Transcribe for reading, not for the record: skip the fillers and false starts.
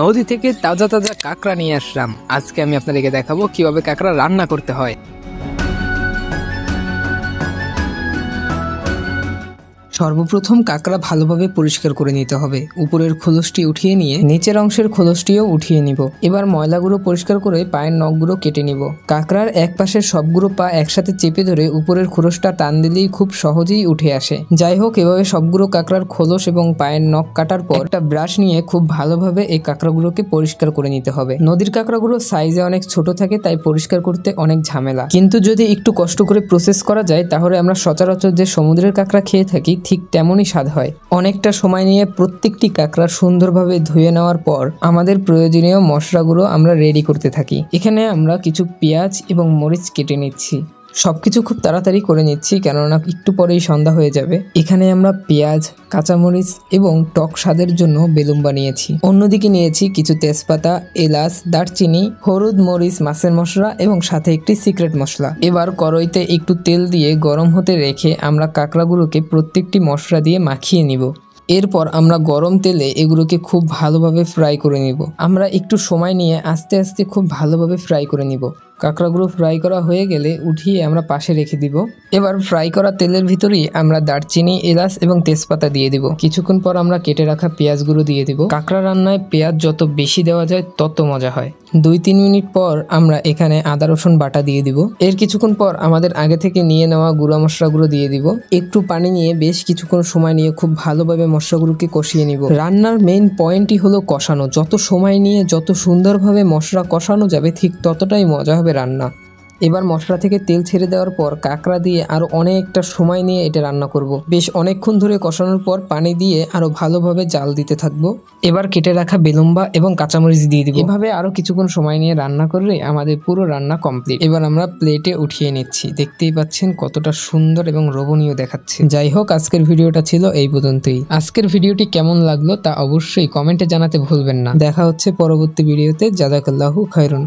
নদী থেকে তাজা তাজা কাঁকড়া নিয়ে আসলাম। আজকে আমি আপনাদেরকে দেখাবো কিভাবে কাঁকড়া রান্না করতে হয়। সর্বপ্রথম কাঁকড়া ভালোভাবে পরিষ্কার করে নিতে হবে। উপরের খোলসটি উঠিয়ে নিয়ে নিচের অংশের খোলসটিও উঠিয়ে নিব। এবার ময়লাগুলো পরিষ্কার করে পায়ের নখগুলো কেটে নিব। কাঁকড়ার এক পাশের সবগুলো পা একসাথে চেপে ধরে উপরের খোলসটা টান দিলেই খুব সহজেই উঠে আসে। যাই হোক, এভাবে সবগুলো কাঁকড়ার খোলস এবং পায়ের নখ কাটার পর একটা ব্রাশ নিয়ে খুব ভালোভাবে এই কাঁকড়াগুলোকে পরিষ্কার করে নিতে হবে। নদীর কাঁকড়াগুলো সাইজে অনেক ছোট থাকে, তাই পরিষ্কার করতে অনেক ঝামেলা। কিন্তু যদি একটু কষ্ট করে প্রসেস করা যায় তাহলে আমরা সচরাচর যে সমুদ্রের কাঁকড়া খেয়ে থাকি ঠিক তেমনই স্বাদ হয়। অনেকটা সময় নিয়ে প্রত্যেকটি কাঁকড়া সুন্দরভাবে ধুয়ে নেওয়ার পর আমাদের প্রয়োজনীয় মশলাগুলো আমরা রেডি করতে থাকি। এখানে আমরা কিছু পেঁয়াজ এবং মরিচ কেটে নিচ্ছি। সবকিছু খুব তাড়াতাড়ি করে নিচ্ছি, কেননা একটু পরেই সন্ধ্যা হয়ে যাবে। এখানে আমরা পেঁয়াজ, কাঁচামরিচ এবং টক স্বাদের জন্য বেলুন বানিয়েছি। অন্যদিকে নিয়েছি কিছু তেজপাতা, এলাচ, দারচিনি, হলুদ, মরিচ, মাছের মশলা এবং সাথে একটি সিক্রেট মশলা। এবার কড়াইতে একটু তেল দিয়ে গরম হতে রেখে আমরা কাঁকড়াগুলোকে প্রত্যেকটি মশলা দিয়ে মাখিয়ে নিব। এরপর আমরা গরম তেলে এগুলোকে খুব ভালোভাবে ফ্রাই করে নিব। আমরা একটু সময় নিয়ে আস্তে আস্তে খুব ভালোভাবে ফ্রাই করে নিব। কাঁকড়াগুলো ফ্রাই করা হয়ে গেলে উঠিয়ে আমরা পাশে রেখে দিব। এবার ফ্রাই করা তেলের ভিতরেই আমরা দারচিনি, এলাচ এবং তেজপাতা দিয়ে দিব। কিছুক্ষণ পর আমরা কেটে রাখা পেঁয়াজগুলো দিয়ে দিব। কাঁকড়া রান্নায় পেঁয়াজ যত বেশি দেওয়া যায় তত মজা হয়। 2-3 মিনিট পর আমরা এখানে আদা রসুন বাটা দিয়ে দিব। এর কিছুক্ষণ পর আমাদের আগে থেকে নিয়ে নেওয়া গুঁড়া মশলাগুলো দিয়ে দিব। একটু পানি নিয়ে বেশ কিছুক্ষণ সময় নিয়ে খুব ভালোভাবে মশলাগুলোকে কষিয়ে নিব। রান্নার মেইন পয়েন্টই হলো কষানো। যত সময় নিয়ে যত সুন্দরভাবে মশলা কষানো যাবে ঠিক ততটাই মজা হবে রান্না। এবার মশলা থেকে তেল ছেড়ে দেওয়ার পর কাঁকড়া দিয়ে আরো অনেকটা সময় নিয়ে এটা রান্না করব। বেশ অনেকক্ষণ ধরে কষানোর পর পানি দিয়ে আরো ভালোভাবে জাল দিতে থাকবো। এবার কেটে রাখা বেলুম্বা এবং কাঁচামরিচ দিয়ে দিব। এভাবে আরো কিছুক্ষণ সময় নিয়ে রান্না করলে আমাদের পুরো রান্না কমপ্লিট। এবার আমরা প্লেটে উঠিয়ে নিচ্ছি। দেখতেই পাচ্ছেন কতটা সুন্দর এবং লোভনীয় দেখাচ্ছে। যাই হোক, আজকের ভিডিওটা ছিল এই পর্যন্তই। আজকের ভিডিওটি কেমন লাগলো তা অবশ্যই কমেন্টে জানাতে ভুলবেন না। দেখা হচ্ছে পরবর্তী ভিডিওতে। জাযাকাল্লাহু খায়রুন।